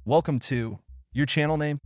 Welcome to your channel name.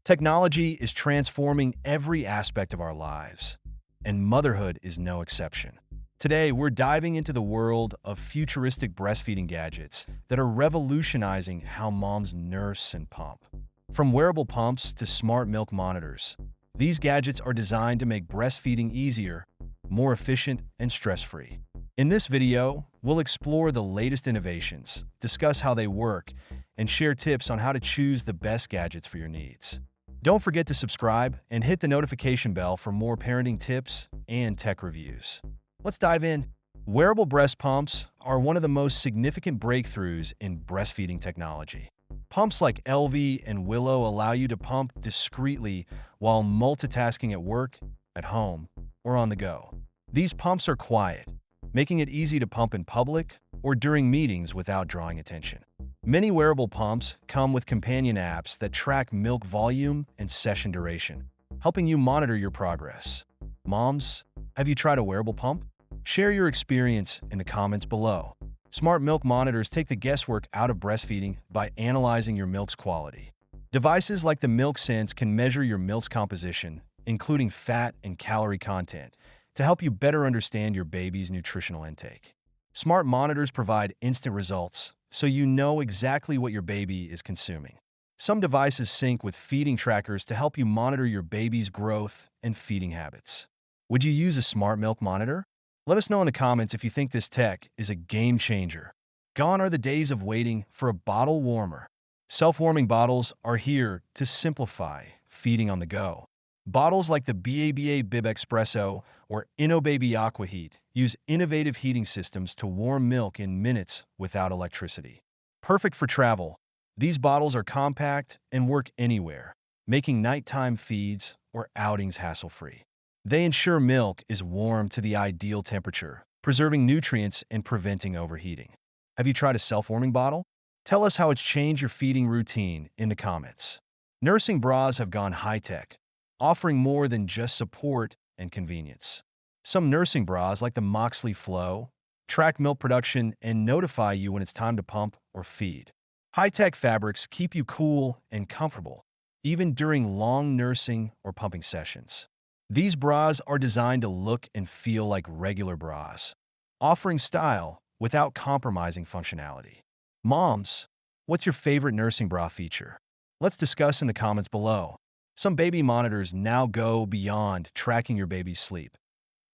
Technology is transforming every aspect of our lives, and motherhood is no exception. Today, we're diving into the world of futuristic breastfeeding gadgets that are revolutionizing how moms nurse and pump. From wearable pumps to smart milk monitors, these gadgets are designed to make breastfeeding easier, more efficient, and stress-free. In this video, we'll explore the latest innovations, discuss how they work, and share tips on how to choose the best gadgets for your needs. Don't forget to subscribe and hit the notification bell for more parenting tips and tech reviews. Let's dive in. Wearable breast pumps are one of the most significant breakthroughs in breastfeeding technology. Pumps like LV and Willow allow you to pump discreetly while multitasking at work, at home, or on the go. These pumps are quiet, making it easy to pump in public or during meetings without drawing attention. Many wearable pumps come with companion apps that track milk volume and session duration, helping you monitor your progress. Moms, have you tried a wearable pump? Share your experience in the comments below. Smart milk monitors take the guesswork out of breastfeeding by analyzing your milk's quality. Devices like the Milk Sense can measure your milk's composition, including fat and calorie content, to help you better understand your baby's nutritional intake. Smart monitors provide instant results, so you know exactly what your baby is consuming. Some devices sync with feeding trackers to help you monitor your baby's growth and feeding habits. Would you use a smart milk monitor? Let us know in the comments if you think this tech is a game changer. Gone are the days of waiting for a bottle warmer. Self-warming bottles are here to simplify feeding on the go. Bottles like the BABA Bib Espresso or InnoBaby AquaHeat use innovative heating systems to warm milk in minutes without electricity. Perfect for travel, these bottles are compact and work anywhere, making nighttime feeds or outings hassle-free. They ensure milk is warm to the ideal temperature, preserving nutrients and preventing overheating. Have you tried a self-warming bottle? Tell us how it's changed your feeding routine in the comments. Nursing bras have gone high-tech, offering more than just support and convenience. Some nursing bras, like the Moxley Flow, track milk production and notify you when it's time to pump or feed. High-tech fabrics keep you cool and comfortable, even during long nursing or pumping sessions. These bras are designed to look and feel like regular bras, offering style without compromising functionality. Moms, what's your favorite nursing bra feature? Let's discuss in the comments below. Some baby monitors now go beyond tracking your baby's sleep.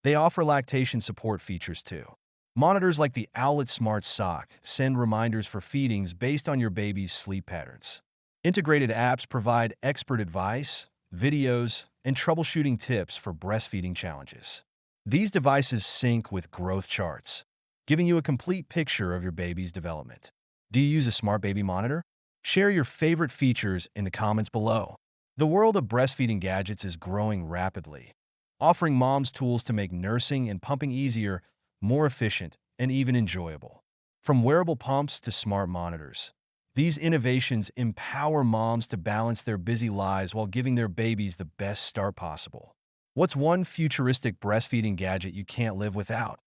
They offer lactation support features too. Monitors like the Owlet Smart Sock send reminders for feedings based on your baby's sleep patterns. Integrated apps provide expert advice, videos, and troubleshooting tips for breastfeeding challenges. These devices sync with growth charts, giving you a complete picture of your baby's development. Do you use a smart baby monitor? Share your favorite features in the comments below. The world of breastfeeding gadgets is growing rapidly, offering moms tools to make nursing and pumping easier, more efficient, and even enjoyable. From wearable pumps to smart monitors, these innovations empower moms to balance their busy lives while giving their babies the best start possible. What's one futuristic breastfeeding gadget you can't live without?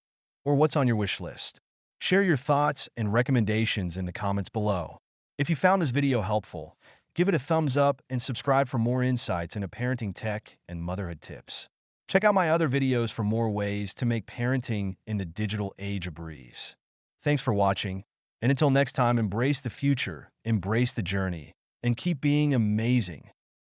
Or what's on your wish list? Share your thoughts and recommendations in the comments below. If you found this video helpful, give it a thumbs up and subscribe for more insights into parenting tech and motherhood tips. Check out my other videos for more ways to make parenting in the digital age a breeze. Thanks for watching, and until next time, embrace the future, embrace the journey, and keep being amazing.